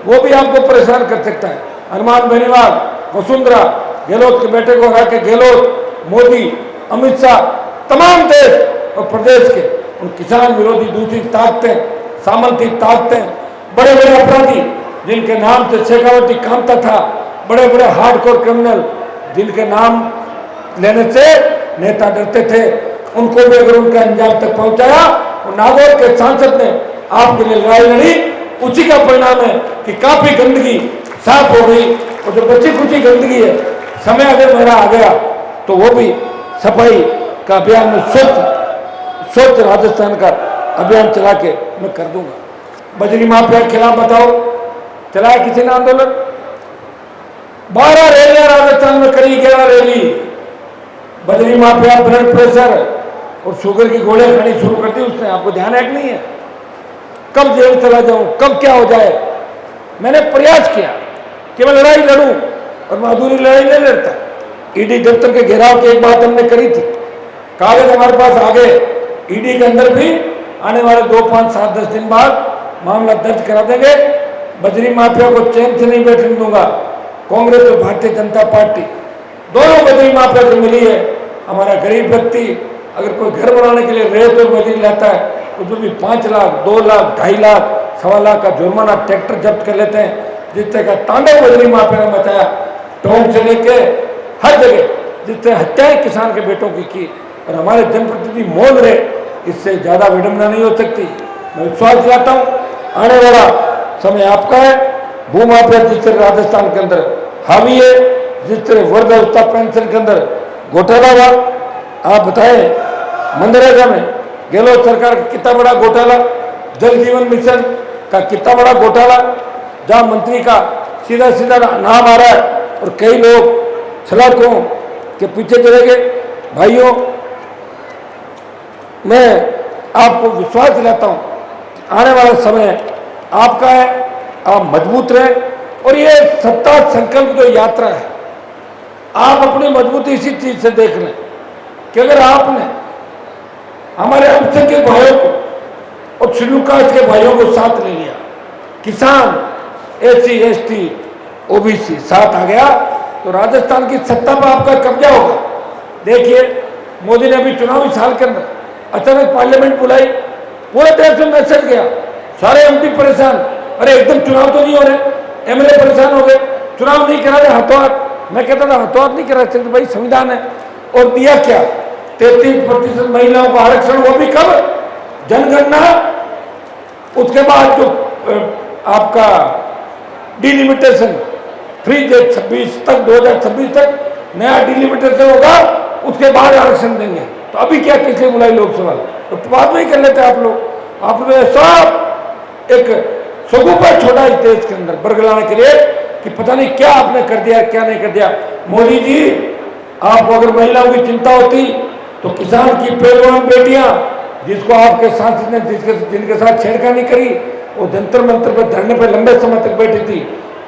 Speaker 1: वो भी आपको परेशान कर सकता है। हनुमान बेनीवाल, वसुंधरा, गहलोत के बेटे को हरा के गेहलोत, मोदी, अमित शाह, तमाम देश और प्रदेश के उन किसान विरोधी दूसरी ताकतें, सामंती ताकतें, बड़े बड़े अपराधी जिनके नाम से शेखावटी कामता था, बड़े बड़े हार्डकोर क्रिमिनल जिनके नाम लेने से नेता डरते थे, उनको भी अगर उनका अंजाम तक पहुंचाया। और नागौर के सांसद ने आपके लिए लड़ाई लड़ी, उसी का परिणाम है कि काफी गंदगी साफ हो गई। और जो बची खुची गंदगी है, समय अगर मेरा आ गया तो वो भी सफाई का अभियान में स्वच्छ राजस्थान का अभियान चला के मैं कर दूंगा। बजरी माफिया के खिलाफ बताओ, चलाया किसी ने आंदोलन? 12 रैलियां राजस्थान में करी, 11 रैली। बजरी माफिया ब्लड प्रेशर और शुगर की गोलियां खानी शुरू कर दी उसने। आपको ध्यान है कि नहीं है? कब जेल चला जाऊं, कब क्या हो जाए। मैंने प्रयास किया कि मैं लड़ाई लड़ूं और मैं अधूरी लड़ाई नहीं लड़ता। ईडी दफ्तर के घेराव की एक बात हमने करी थी, कागज हमारे पास आ गए। ईडी के अंदर भी आने वाले 2, 5, 7, 10 दिन बाद मामला दर्ज करा देंगे। बजरी माफिया को चैन से नहीं बैठने दूंगा। कांग्रेस और भारतीय जनता पार्टी दोनों बजरी माफिया से मिली है। हमारा गरीब व्यक्ति अगर कोई घर बनाने के लिए रेत और बजरी लाता है, उसमें भी 5 लाख, 2 लाख, 2.5 लाख, 1.25 लाख का जुर्माना ट्रैक्टर जब्त कर लेते हैं। जिससे का तांडव बजरी माफिया ने मचाया, टोंक से लेके हर जगह, जिससे हत्याएं किसान के बेटों की और हमारे जनप्रतिनिधि मौन रहे। इससे ज्यादा विडंबना नहीं हो सकती। मैं विश्वास दिलाता हूँ, आने वाला समय आपका है। भूमाफिया जिस तरह राजस्थान के अंदर हावी है, जिस तरह वृद्ध अवस्था पेंशन के अंदर घोटाला हुआ, आप बताएं मनरेगा में गहलोत सरकार का कितना बड़ा घोटाला, जल जीवन मिशन का कितना बड़ा घोटाला, जहां मंत्री का सीधा सीधा नाम आ रहा है और कई लोग सलाखों के पीछे चले गए। भाइयों, मैं आपको विश्वास दिलाता हूं, आने वाला समय आपका है। आप मजबूत रहें और ये सत्ता संकल्प जो यात्रा है, आप अपनी मजबूती इसी चीज से देख लें कि अगर आपने हमारे अल्पसंख्यक भाइयों को और शेड्यूल कास्ट के भाइयों को साथ ले लिया, किसान, SC, ST, OBC साथ आ गया, तो राजस्थान की सत्ता पर आपका कब्जा होगा। देखिए, मोदी ने अभी चुनावी साल के अंदर अचानक पार्लियामेंट बुलाई, पूरे देश में मैसेज गया, सारे MP परेशान। अरे एकदम चुनाव तो नहीं हो रहे, एमएलए परेशान हो गए, चुनाव नहीं करा रहे, हाथों हाथ। मैं कहता था हाथों हाथ नहीं करा सकते भाई, संविधान है। और दिया क्या, 33% महिलाओं को आरक्षण, वो भी कब, जनगणना, उसके बाद जो आपका डिलिमिटेशन, फ्री डेट 26 तक, 2026 तक नया डिलिमिटेशन होगा, उसके बाद आरक्षण देंगे। तो अभी क्या किसने बुलाई लोकसभा, तो बाद में ही कर लेते आप लोग। आपने सब एक सगुफा छोड़ा इस देश के अंदर बरगलाने के लिए कि पता नहीं क्या आपने कर दिया, क्या नहीं कर दिया। मोदी जी, आपको अगर महिलाओं की चिंता होती तो किसान की पहलवान बेटियां, जिसको आपके सांसद ने जिनके साथ छेड़खानी करी, वो जंतर मंतर पर धरने पर लंबे समय तक बैठी थी,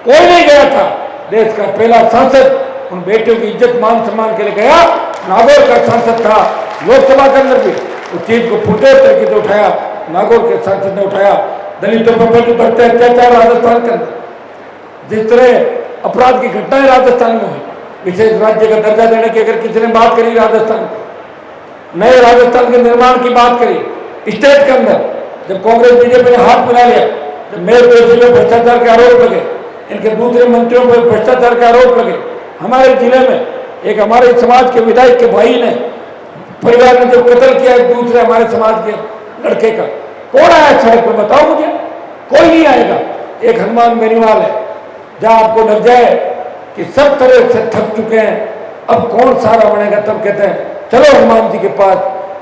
Speaker 1: कोई नहीं गया था। देश का पहला सांसद उन बेटियों की इज्जत मान सम्मान के लिए गया, नागौर का सांसद था, लोकसभा के अंदर भी उस चीज को फुटे तरीके से उठाया, नागौर के सांसद ने उठाया। दलितों पर जो बढ़ते अत्याचार राजस्थान के अंदर, जिस तरह अपराध की घटनाएं राजस्थान में हुई, विशेष राज्य का दर्जा देने की अगर किसी ने बात करी, राजस्थान नए राजस्थान के निर्माण की बात करी स्टेट के अंदर, जब कांग्रेस बीजेपी ने हाथ मिला लिया, जब मेयर जोशी में भ्रष्टाचार के आरोप लगे, इनके दूसरे मंत्रियों पर भ्रष्टाचार के आरोप लगे, हमारे जिले में एक हमारे समाज के विधायक के भाई ने, परिवार ने जो कत्ल किया एक दूसरे हमारे समाज के लड़के का, कौन आया सड़क पर, बताओ मुझे, कोई नहीं आएगा। एक हनुमान बेनीवाल है, जहां आपको लग जाए कि सब तरह से थक चुके हैं, अब कौन सारा बनेगा, तब कहते हैं चलो हनुमान जी के पास।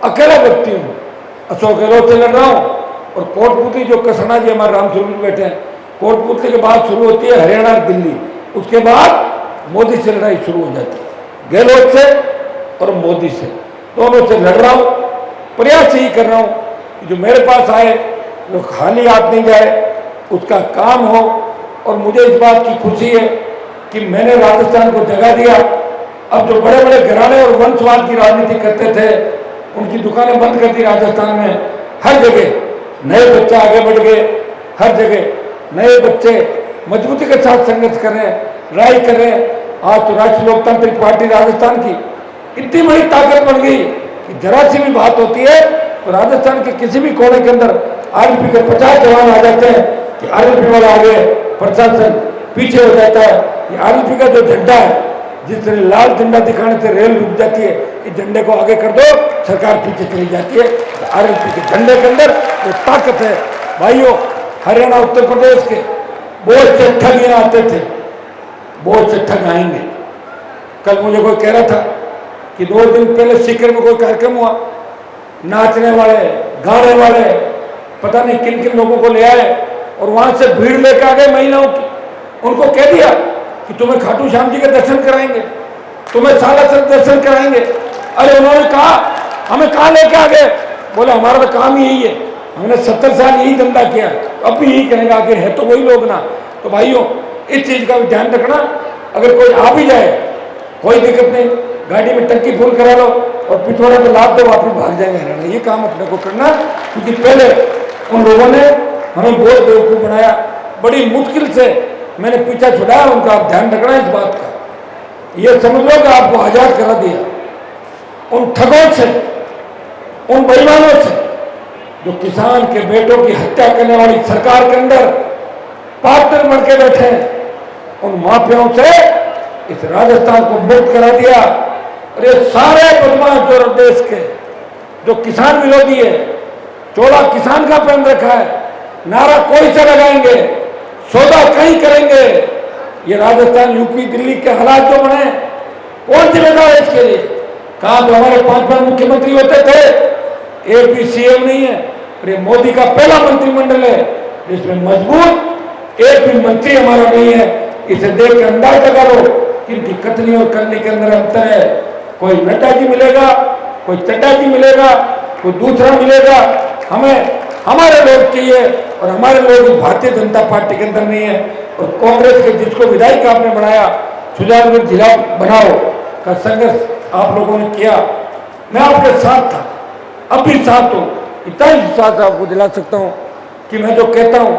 Speaker 1: अकेला व्यक्ति हूँ, अशोक गहलोत से लड़ रहा हूँ, और कोटपुतली जो कसना जी हमारे रामस्वरूप में बैठे हैं, कोटपुतली के बाद शुरू होती है हरियाणा दिल्ली, उसके बाद मोदी से लड़ाई शुरू हो जाती है, गहलोत से और मोदी से, दोनों से लड़ रहा हूँ। प्रयास यही कर रहा हूँ कि जो मेरे पास आए वो खाली हाथ नहीं जाए, उसका काम हो। और मुझे इस बात की खुशी है कि मैंने राजस्थान को जगह दिया। अब जो बड़े बड़े घराने और वंशवाद की राजनीति करते थे, उनकी दुकानें बंद कर दी राजस्थान में। हर जगह नए बच्चे आगे बढ़ गए, हर जगह नए बच्चे मजबूती के साथ संघर्ष कर रहे हैं, लड़ाई कर रहे हैं। आज तो राष्ट्रीय लोकतांत्रिक पार्टी राजस्थान की इतनी बड़ी ताकत बन गई कि जरा सी भी बात होती है तो राजस्थान के किसी भी कोने के अंदर आरएलपी के 50 जवान आ जाते हैं कि आरएलपी वाला आगे, प्रशासन पीछे हो जाता है। ये आरएलपी का जो झंडा है, जिस तरह लाल झंडा दिखाने से रेल रुक जाती है, इस झंडे को आगे कर दो, सरकार पीछे चली जाती है। तो आरएलपी के झंडे के अंदर वो ताकत है। भाइयों, हरियाणा उत्तर प्रदेश के बहुत से ठग यहाँ आते थे, बहुत से ठग आएंगे। कल मुझे कोई कह रहा था कि 2 दिन पहले सीकर में कोई कार्यक्रम हुआ, नाचने वाले, गाने वाले, पता नहीं किन किन लोगों को ले आए और वहां से भीड़ लेकर आ गए महिलाओं की। उनको कह दिया कि तुम्हें खाटू श्याम जी के दर्शन कराएंगे, तुम्हें सालासर दर्शन कराएंगे। अरे उन्होंने कहा हमें कहाँ लेके आ गए, बोले हमारा तो काम ही यही है, हमने 70 साल यही धंधा किया, अब भी यही करेंगे, आगे है तो वही लोग ना। तो भाइयों, इस चीज का भी ध्यान रखना। अगर कोई आ भी जाए कोई दिक्कत नहीं, गाड़ी में टंकी फुल करा लो और पिछवाड़ा पे लाद दो, वापस भाग जाएंगे हरियाणा। ये काम अपने को करना, क्योंकि पहले उन लोगों ने हमें बहुत बेवकूफ बनाया, बड़ी मुश्किल से मैंने पीछा छुड़ाया उनका। आप ध्यान रखना इस बात का। ये समझ लो कि आपको आजाद करा दिया उन ठगों से, उन बेईमानों से, जो किसान के बेटों की हत्या करने वाली सरकार के अंदर पार्टनर बन के बैठे हैं। उन माफियाओं से इस राजस्थान को मुक्त करा दिया। और ये सारे बदमाश जो देश के, जो किसान विरोधी है, चोला किसान का पहन रखा है, नारा कोई सा लगाएंगे, सौदा कहीं करेंगे। ये राजस्थान, यूपी, दिल्ली के हालात जो बने, कौन जिम्मेदार है इसके लिए? कहा तो हमारे 5 मुख्यमंत्री होते थे, एक भी सीएम नहीं है। और ये मोदी का पहला मंत्रिमंडल है जिसमें मजबूत एक भी मंत्री हमारा नहीं है। इसे देख के अंदाज लगा लो कि इनकी कथनी और करने के अंदर अंतर है। कोई नड्डा जी मिलेगा, कोई चड्डा जी मिलेगा, कोई दूसरा मिलेगा। हमें हमारे लोग चाहिए, और हमारे लोग भारतीय जनता पार्टी के अंदर नहीं है। और कांग्रेस के जिसको विधायक आपने बनाया, सुजानपुर जिला बनाओ का संघर्ष आप लोगों ने किया, मैं आपके साथ था, अब भी साथ हूँ। इतना ही विश्वास आपको दिला सकता हूँ कि मैं जो कहता हूँ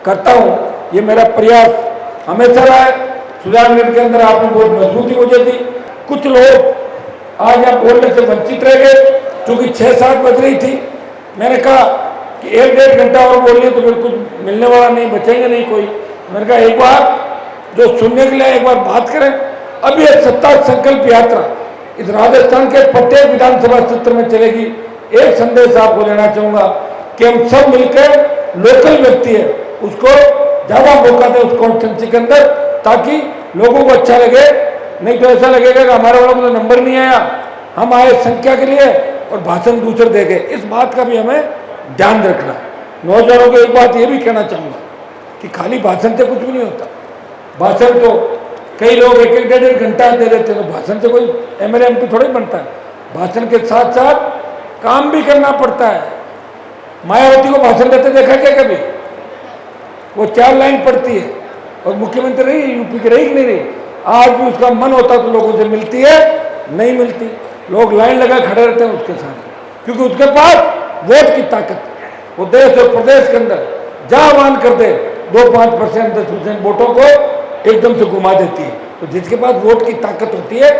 Speaker 1: करता हूँ। ये मेरा प्रयास हमेशा रहा है। सुजानगढ़ के अंदर आपने बहुत मजबूती मुझे दी। कुछ लोग आज आप बोलने से वंचित रह गए, क्योंकि 6-7 बज रही थी। मैंने कहा कि 1-1.5 घंटा और बोलिए तो बिल्कुल मिलने वाला नहीं, बचेंगे नहीं कोई। मैंने कहा एक बार जो सुनने के लिए एक बार बात करें। अब ये सत्ता संकल्प यात्रा इस राजस्थान के प्रत्येक विधानसभा क्षेत्र में चलेगी। एक संदेश आपको देना चाहूंगा कि हम सब मिलकर लोकल व्यक्ति है उसको ज्यादा मौका दें उस कॉन्स्टिट्यूंसी के अंदर, ताकि लोगों को अच्छा लगे। नहीं तो ऐसा लगेगा कि हमारे वालों को तो नंबर नहीं आया, हम आए संख्या के लिए और भाषण दूसरे दे गए। इस बात का भी हमें ध्यान रखना है। नौजवानों को एक बात ये भी कहना चाहूँगा कि खाली भाषण से कुछ भी नहीं होता। भाषण तो कई लोग एक एक डेढ़ घंटा दे देते हैं, तो भाषण से कोई एमएलए एमपी थोड़ा ही बनता है। भाषण के साथ साथ काम भी करना पड़ता है। मायावती को भाषण देते देखा क्या कभी? वो 4 लाइन पढ़ती है और मुख्यमंत्री रही, यूपी की रही कि नहीं रही। आज भी उसका मन होता तो लोगों से मिलती है, नहीं मिलती। लोग लाइन लगा खड़े रहते हैं उसके साथ, क्योंकि उसके पास वोट की ताकत है। वो देश और प्रदेश के अंदर जहां मान कर दे 2-5%, 10% वोटों को एकदम से घुमा देती है। तो जिसके पास वोट की ताकत होती है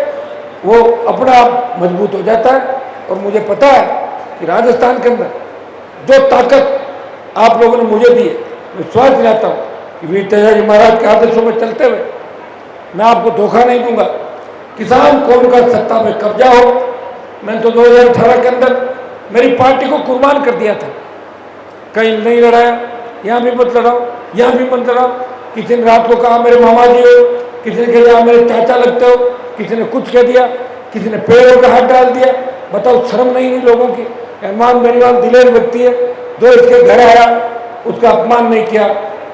Speaker 1: वो अपना आप मजबूत हो जाता है। और मुझे पता है कि राजस्थान के अंदर जो ताकत आप लोगों ने मुझे दी है, मैं विश्वास दिलाता हूँ कि वीर तेजाजी महाराज के आदर्शों में चलते हुए मैं आपको धोखा नहीं दूंगा। किसान कौन का सत्ता में कब्जा हो। मैंने तो 2018 के अंदर मेरी पार्टी को कुर्बान कर दिया था। कहीं नहीं लड़ाया, यहाँ भी मत लड़ाओ, यहाँ भी मत लड़ाओ। किसी ने रात को कहा मेरे मामा जी हो, किसी ने कहा मेरे चाचा लगते हो, किसी ने कुछ कह दिया, किसी ने पेड़ों का हाथ डाल दिया। बताओ शर्म नहीं हुई लोगों की। रहमान बेनीवाल दिलेर व्यक्ति है, जो इसके घर आया उसका अपमान नहीं किया,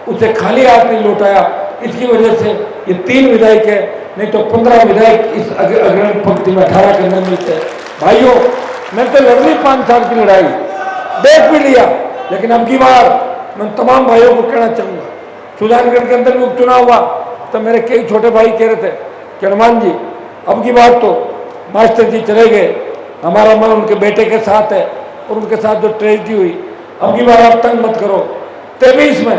Speaker 1: उसे खाली हाथ नहीं लौटाया। इसकी वजह से ये 3 विधायक है, नहीं तो 15 विधायक इस अग्रणी पंक्ति में 18 के अंदर मिलते हैं। भाइयों, मैं तो लड़ ली 5 साल की लड़ाई, देख भी लिया, लेकिन अब की बार मैं तमाम भाइयों को कहना चाहूँगा, सुजानगढ़ के अंदर भी उपचुनाव हुआ तो मेरे कई छोटे भाई कह रहे थे कि हनुमान जी अब की बार तो मास्टर जी चले गए, हमारा मन उनके बेटे के साथ है और उनके साथ जो ट्रेजिडी हुई, अब की बार आप तंग मत करो। 23 में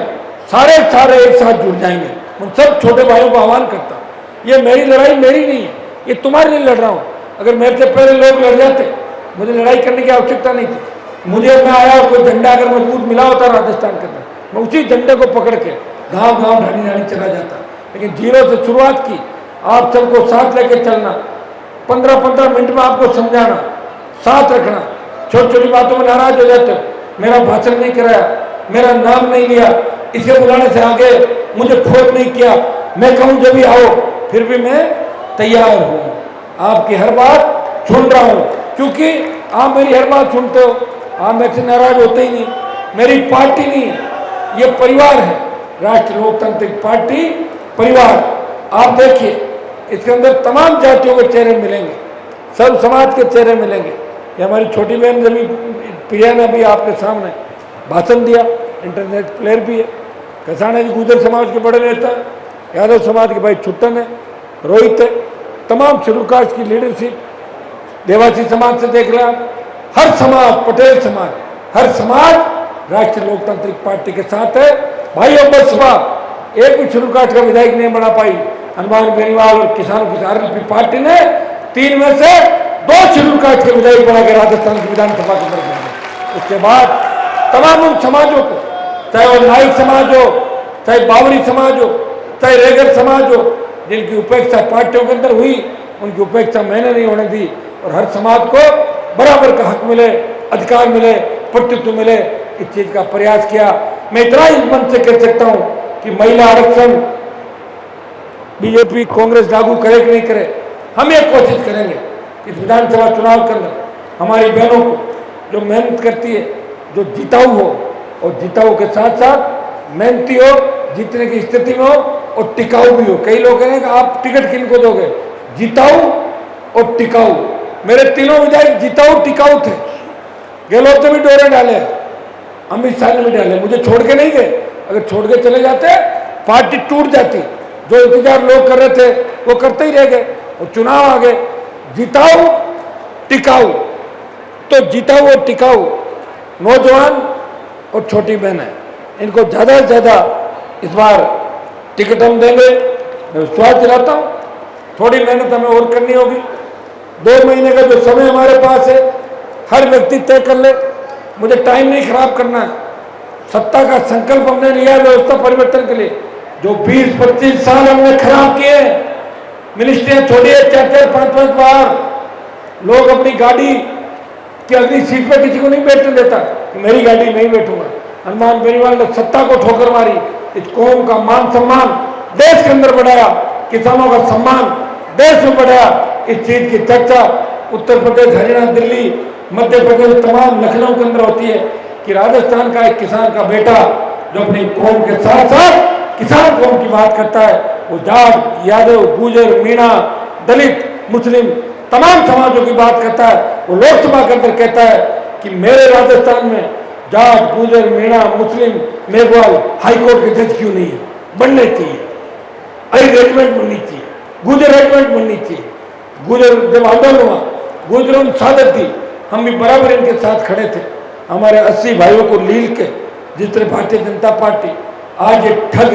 Speaker 1: सारे एक साथ जुड़ जाएंगे। उन सब छोटे भाइयों को आह्वान करता हूँ, ये मेरी लड़ाई मेरी नहीं है, ये तुम्हारे लिए लड़ रहा हूँ। अगर मेरे से पहले लोग लड़ जाते, मुझे लड़ाई करने की आवश्यकता नहीं थी। मुझे मैं आया कोई झंडा अगर मजबूत मिला होता राजस्थान के अंदर, मैं उसी झंडे को पकड़ के गाँव गाँव ढाणी ढाणी चला जाता। लेकिन 0 से शुरुआत की। आप सबको साथ लेके चलना, 15-15 मिनट में आपको समझाना, साथ रखना। छोटी छोटी बातों में नाराज हो जाते हो, मेरा भाषण नहीं कराया, मेरा नाम नहीं लिया, इसे बुलाने से आगे मुझे फोन नहीं किया। मैं कहूँ जब भी आओ, फिर भी मैं तैयार हूँ, आपकी हर बात सुन रहा हूँ, क्योंकि आप मेरी हर बात सुनते हो, आप मेरे से नाराज होते ही नहीं। मेरी पार्टी नहीं, ये परिवार है, राष्ट्रीय लोकतांत्रिक पार्टी परिवार। आप देखिए इसके अंदर तमाम जातियों के चेहरे मिलेंगे, सब समाज के चेहरे मिलेंगे। ये हमारी छोटी बहन जब प्रिया ने भी आपके सामने भाषण दिया, इंटरनेट प्लेयर भी है। कसाना जी गुजर समाज के बड़े नेता, यादव समाज के भाई छुट्टन है, रोहित है, तमाम शेड्यूल कास्ट की लीडरशिप, देवासी समाज से देख रहे हैं आप, हर समाज, पटेल समाज, हर समाज राष्ट्रीय लोकतांत्रिक पार्टी के साथ है। भाइयों बसपा एक भी शेड्यूल कास्ट का विधायक नहीं बना पाई। हनुमान बेनीवाल और किसानों की आरएलपी पार्टी ने 3 में से 2 शेड्यूल कास्ट के विधायक बना के राजस्थान की विधानसभा के अंदर गए। उसके बाद तमाम उन समाजों को, चाहे वो नाइक समाज हो, चाहे बावरी समाज हो, चाहे रेगर समाज हो, जिनकी उपेक्षा पार्टियों के अंदर हुई, उनकी उपेक्षा मैंने नहीं होने दी। और हर समाज को बराबर का हक मिले, अधिकार मिले, प्रतित्व मिले, इस चीज का प्रयास किया। मैं इतना ही मन से कह सकता हूं कि महिला आरक्षण बीजेपी कांग्रेस लागू करे कि नहीं करे, हम ये कोशिश करेंगे कि इस विधानसभा चुनाव के अंदर हमारी बहनों को जो मेहनत करती है, जो जिताऊ हो, और जिताऊ के साथ साथ मेहनती हो, जीतने की स्थिति में हो और टिकाऊ भी हो। कई लोग कहेंगे कि आप टिकट किनको दोगे? जिताऊ और टिकाऊ। मेरे तीनों विधायक जिताऊ टिकाऊ थे। गहलोत ने भी डोरे डाले, अमित शाह ने भी डाले, मुझे छोड़ के नहीं गए। अगर छोड़ के चले जाते पार्टी टूट जाती। जो इंतजार लोग कर रहे थे वो करते ही रह गए और चुनाव आ गए। जिताऊ टिकाऊ, तो जिताऊ और टिकाऊ नौजवान और छोटी बहनें, इनको ज़्यादा से ज़्यादा इस बार टिकट हम देंगे। मैं विश्वास दिलाता हूँ, थोड़ी मेहनत हमें और करनी होगी। 2 महीने का जो समय हमारे पास है, हर व्यक्ति तय कर ले। मुझे टाइम नहीं खराब करना है। सत्ता का संकल्प हमने लिया है व्यवस्था परिवर्तन के लिए। जो 20-25 साल हमने खराब किए, मिनिस्ट्रियां छोड़िए 4-4, 5-5 बार, लोग अपनी गाड़ी कि अगली सीट पर किसी को नहीं बैठने देता कि मेरी गाड़ी नहीं बैठूंगा। हनुमान बेनीवाल ने सत्ता को ठोकर मारी, इस कौम का मान सम्मान देश के अंदर बढ़ाया, किसानों का सम्मान देश में बढ़ाया। इस चीज की चर्चा उत्तर प्रदेश, हरियाणा, दिल्ली, मध्य प्रदेश, तमाम लखनऊ के अंदर होती है कि राजस्थान का एक किसान का बेटा जो अपनी कौम के साथ साथ किसान कौम की बात करता है, वो जाट, यादव, गुजर, मीणा, दलित, मुस्लिम तमाम समाजों की बात करता है। वो लोकसभा के अंदर कहता है कि मेरे राजस्थान में जाट, गुजर, मीणा, मुस्लिम, मेघवाल हाईकोर्ट के जज क्यों नहीं है? बनने चाहिए, रेजिमेंट बननी चाहिए, गुजर रेजिमेंट बननी चाहिए। गुजर जब आंदोलन हुआ, गुजरों ने शहादत दी, हम भी बराबर इनके साथ खड़े थे। हमारे 80 भाइयों को लील के जिस तरह भारतीय जनता पार्टी आज ये ठग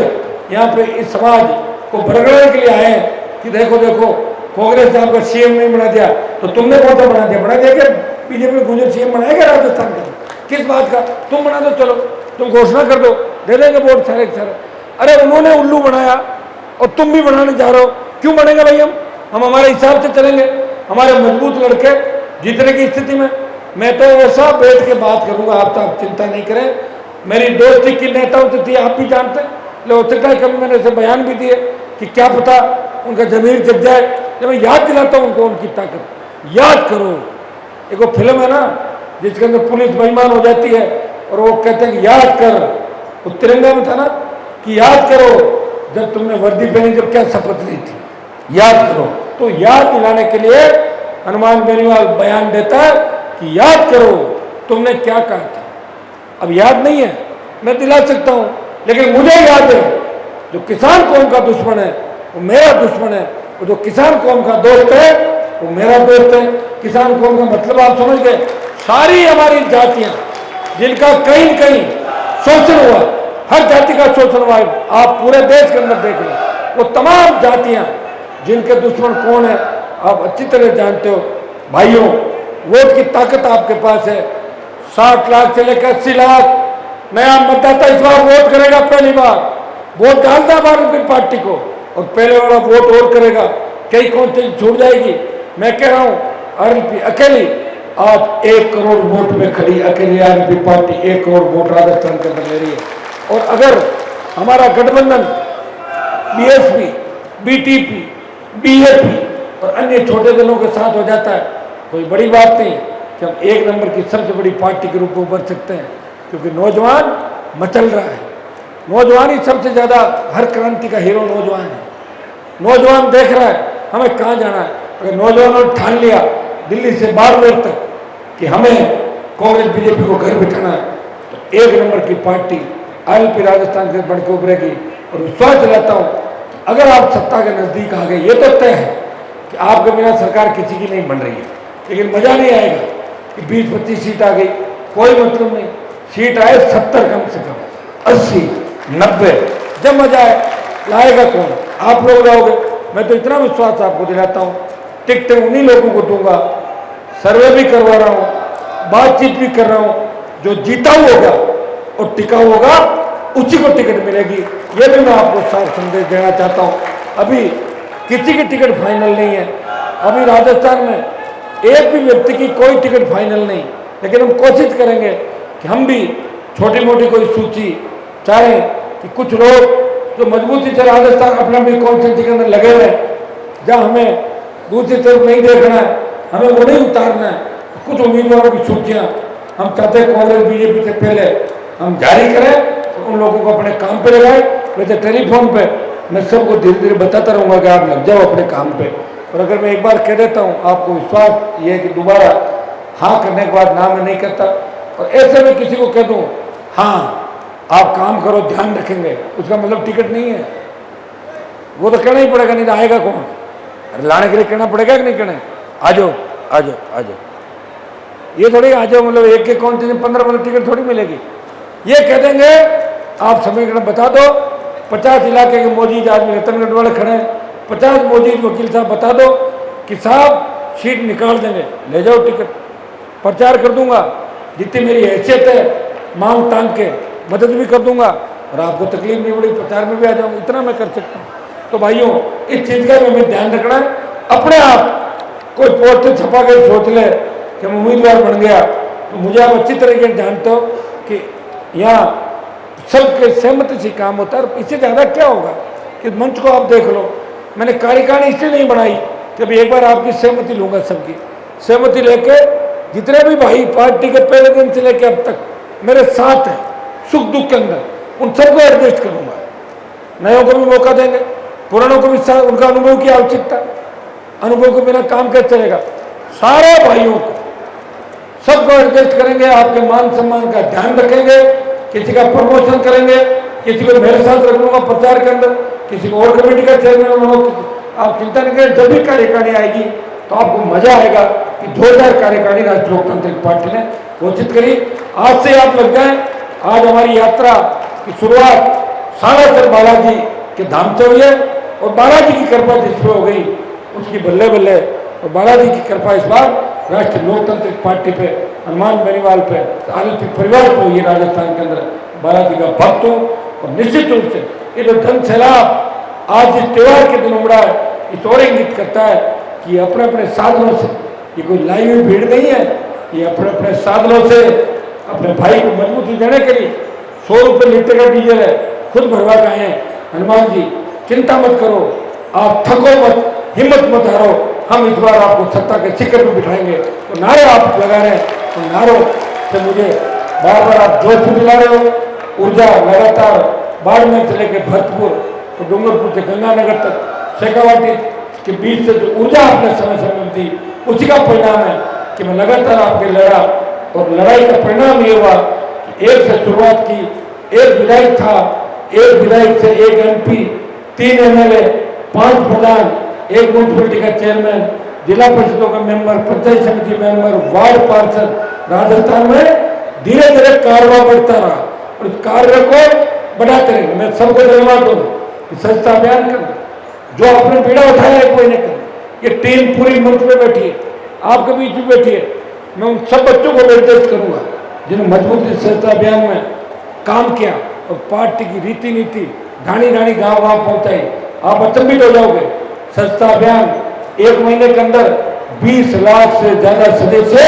Speaker 1: यहाँ पे इस समाज को बरगड़ाने के लिए आए हैं कि देखो देखो कांग्रेस ने आपका सीएम नहीं बना दिया तो तुमने कौन सा बना दिया कि बीजेपी में गुजर सीएम बनाएगा राजस्थान का? किस बात का? तुम बना दो, चलो तुम घोषणा कर दो, दे देंगे वोट सारे के सारे। अरे उन्होंने उल्लू बनाया और तुम भी बनाने जा रहे हो, क्यों बनेगा भाई? हम हमारे हिसाब से चलेंगे, हमारे मजबूत लड़के जीतने की स्थिति में। मैं तो ऐसा बैठ के बात करूंगा, आप चिंता नहीं करें। मेरी दोस्ती की नेताओं से थी, आप भी जानते हैं, हो सकता है कभी मैंने ऐसे बयान भी दिए कि क्या पता उनका जमीर जग जाए। जब मैं याद दिलाता हूँ उनको उनकी ताकत, याद करो। एक वो फिल्म है ना जिसके अंदर पुलिस बेईमान हो जाती है और वो कहते हैं कि याद कर, वो तिरंगा में था ना कि याद करो जब तुमने वर्दी पहनी, जब क्या शपथ ली थी, याद करो। तो याद दिलाने के लिए हनुमान बेनीवाल बयान देता है कि याद करो तुमने क्या कहा था। अब याद नहीं है, मैं दिला सकता हूं, लेकिन मुझे याद है जो किसान कौम का दुश्मन है वो मेरा दुश्मन है, और जो किसान कौम का दोस्त है वो मेरा दोस्त है। किसान कौम का मतलब आप समझ गए? सारी हमारी जातियां जिनका कहीं न कहीं शोषण हुआ, हर जाति का शोषण हुआ, आप पूरे देश के अंदर देख लें, वो तमाम जातियां जिनके दुश्मन कौन है आप अच्छी तरह जानते हो। भाइयों, वोट की ताकत आपके पास है। 60 लाख से लेकर 80 लाख नया मतदाता इस बार वोट करेगा, पहली बार वोट डालता है भारतीय जनता पार्टी को, और पहले वाला वोट और करेगा। कई कौन चीज छूट जाएगी? मैं कह रहा हूँ आरएलपी अकेली आज 1 करोड़ वोट में खड़ी, अकेली RLP party 1 crore vote Rajasthan के अंदर ले रही है। और अगर हमारा गठबंधन बीएसपी, बीटीपी, बीएपी और अन्य छोटे दलों के साथ हो जाता है, कोई बड़ी बात नहीं कि हम 1 नंबर की सबसे बड़ी पार्टी के रूप में उभर सकते हैं, क्योंकि नौजवान मचल रहा है। नौजवान ही सबसे ज़्यादा, हर क्रांति का हीरो नौजवान है। नौजवान देख रहा है हमें कहाँ जाना है। अगर नौजवानों ने ठान लिया दिल्ली से बाड़मेर तक कि हमें कांग्रेस बीजेपी को घर बिठाना है, तो 1 नंबर की पार्टी आरएलपी राजस्थान से बढ़ के उभरेगी। और विश्वास दिलाता हूँ अगर आप सत्ता के नज़दीक आ गए, ये तो तय है कि आपके बिना सरकार किसी की नहीं बन रही है, लेकिन मज़ा नहीं आएगा कि 20-25 सीट आ गई, कोई मतलब नहीं। सीट आए 70 कम से कम, 80, 90, जब मजा आए। लाएगा कौन? आप लोग लाओगे। मैं तो इतना विश्वास आपको दिलाता हूँ, टिकटें उन्हीं लोगों को दूंगा, सर्वे भी करवा रहा हूँ, बातचीत भी कर रहा हूँ, जो जीता होगा और टिका होगा उसी को टिकट मिलेगी। ये भी मैं आपको साफ संदेश देना चाहता हूँ। अभी किसी की टिकट फाइनल नहीं है। अभी राजस्थान में एक भी व्यक्ति की कोई टिकट फाइनल नहीं, लेकिन हम कोशिश करेंगे कि हम भी छोटी मोटी कोई सूची चाहें कि कुछ लोग जो मजबूती से राजस्थान अपना भी कॉन्स्टिट्यूंसी के अंदर लगे हुए हैं, जहाँ हमें दूसरी तरफ नहीं देखना है, हमें वो नहीं उतारना है, कुछ उम्मीदवारों की सूचियाँ हम चाहते हैं कांग्रेस बीजेपी से पहले हम जारी करें, तो उन लोगों को अपने काम पे लगाए। वैसे टेलीफोन पे मैं सबको धीरे धीरे बताता रहूँगा कि आप लग जाओ अपने काम पे। और अगर मैं एक बार कह देता हूँ, आपको विश्वास ये है कि दोबारा हाँ करने के बाद ना मैं नहीं करता। और ऐसे में किसी को कह दूँ हाँ आप काम करो, ध्यान रखेंगे, उसका मतलब टिकट नहीं है। वो तो कहना ही पड़ेगा, नहीं तो आएगा कौन? अरे लाने के लिए कहना पड़ेगा कि नहीं कहना? आ जाओ आ जाओ आ जाओ, ये थोड़ी आ जाओ मतलब एक कौन सी 15 टिकट थोड़ी मिलेगी। ये कह देंगे आप समीकरण बता दो, 50 इलाके के मौजूद आदमी रतनगढ़ वाले खड़े हैं, 50 मौजूद वकील साहब बता दो कि साहब सीट निकाल देंगे, ले जाओ टिकट, प्रचार कर दूंगा, जितनी मेरी हैसियत है मांग तांग के मदद भी कर दूंगा। और आपको तकलीफ नहीं पड़ी, प्रचार में भी आ जाऊँगा, इतना मैं कर सकता हूँ। तो भाइयों, इस चीज़ का हमें ध्यान रखना है। अपने आप कोई पोस्टर छपा कर सोच ले कि मैं उम्मीदवार बन गया, तो मुझे आप अच्छी तरीके से जानते हो कि यहाँ सबके सहमति से काम होता है। और इससे ज़्यादा क्या होगा कि मंच को आप देख लो, मैंने कार्यकारिणी इसलिए नहीं बनाई कि अभी एक बार आपकी सहमति लूँगा, सबकी सहमति लेके जितने भी भाई पार्टी के पहले दिन से लेके अब तक मेरे साथ हैं सुख दुख के अंदर, उन सबको एडजस्ट करूँगा। नयों को भी मौका देंगे, पुरानों को भी उनका अनुभव की आवश्यकता, अनुभव के बिना काम कैसे चलेगा। सारे भाइयों को सबको एडजस्ट करेंगे, आपके मान सम्मान का ध्यान रखेंगे, किसी का प्रमोशन करेंगे, किसी को मेरे साथ रखूंगा प्रचार के अंदर, किसी को और कमेटी का चेयरमैन बनाऊंगा। आप चिंता नहीं करें, जब भी कार्यकारिणी आएगी तो आपको मजा आएगा कि 2000 कार्यकारिणी राष्ट्रीय लोकतांत्रिक पार्टी ने घोषित करी। आज से आप लग जाए। आज हमारी यात्रा की शुरुआत सालासर बालाजी के धाम से हुई है और बालाजी की कृपा जिस पर हो गई उसकी बल्ले बल्ले। और बालाजी की कृपा इस बार राष्ट्रीय लोकतांत्रिक पार्टी पे, हनुमान बेनीवाल पे, आरएलपी परिवार पे हुई राजस्थान के अंदर। बालाजी का भक्त हूँ और निश्चित रूप से ये जो धन सैलाब आज इस त्यौहार के दिन उमड़ा है, इस और इंगित करता है कि अपने अपने साधनों से, ये कोई लाई हुई भीड़ नहीं है, ये अपने अपने साधनों से अपने भाई को मजबूती देने के लिए 100 रुपये लीटर का डीजल है, खुद भरवा के आए हैं। हनुमान जी चिंता मत करो, आप थको मत, हिम्मत मत हारो, हम इस बार आपको सत्ता के शिखर पर बिठाएंगे। तो नारे आप लगा रहे हैं, तो नारों से मुझे बार बार आप जोश भी दिला रहे हो। ऊर्जा लगातार बाड़मेर से लेकर भरतपुर तो डूंगरपुर से गंगानगर तक शेखावाटी के बीच से जो ऊर्जा आपने समय समय मिलती, उसी का परिणाम है कि मैं लगातार आपके लड़ा। और लड़ाई का परिणाम ये हुआ कि एक से शुरुआत की, एक विधायक था, एक विधायक से एक एमपी, 3 एमएलए, 5 प्रधान, एक म्यूनसिपलिटी का चेयरमैन, जिला परिषदों का मेंबर, पंचायत समिति मेंबर, वार्ड पार्षद। राजस्थान में धीरे धीरे कारवा बढ़ता रहा और इस कार्य को बढ़ाते रहेंगे। मैं सबको धन्यवाद दूंगा कि स्वच्छता अभियान करना, जो आपने पीड़ा उठाया है कोई नहीं कर, ये टीम पूरी मंच में बैठी है, आपके बीच में बैठी है। मैं उन सब बच्चों को निर्देश करूंगा जिन्होंने मजबूती स्वच्छता अभियान में काम किया और पार्टी की रीति नीति ढाणी ढाणी गाँव गाँव पहुंचाई। आप अचंभित हो जाओगे, स्वच्छता अभियान 1 महीने के अंदर 20 लाख से ज्यादा सदस्य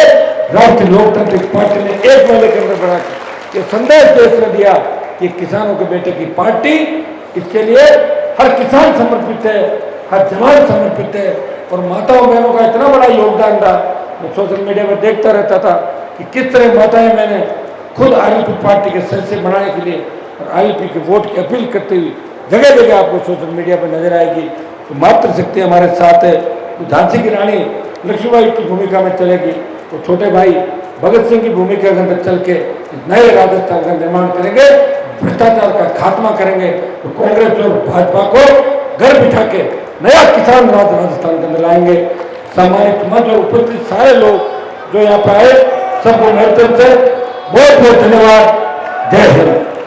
Speaker 1: राष्ट्रीय लोकतांत्रिक पार्टी ने 1 महीने के अंदर बढ़ा के ये संदेश देश में दिया कि किसानों के बेटे की पार्टी, इसके लिए हर किसान समर्पित है, हर जवान समर्पित है। और माताओं बहनों का इतना बड़ा योगदान रहा। मैं सोशल मीडिया पर देखता रहता था कि किस तरह माताएं मैंने खुद आरएलपी पार्टी के सदस्य बनाने के लिए और आरएलपी के वोट की अपील करते हुए जगह जगह आपको सोशल मीडिया पर नजर आएगी। तो मातृशक्ति हमारे साथ है। तो झांसी की रानी लक्ष्मीबाई की भूमिका में चलेगी, तो छोटे भाई भगत सिंह की भूमिका के अंदर चल के नए राजस्थान का निर्माण करेंगे, भ्रष्टाचार का खात्मा करेंगे। तो कांग्रेस और भाजपा को घर बिठा के नया किसान राज राजस्थान के अंदर लाएंगे। सामाजिक मंच और उपस्थित सारे लोग जो यहाँ पे आए, सबको मेरी तरफ से बहुत बहुत धन्यवाद। जय हिंद।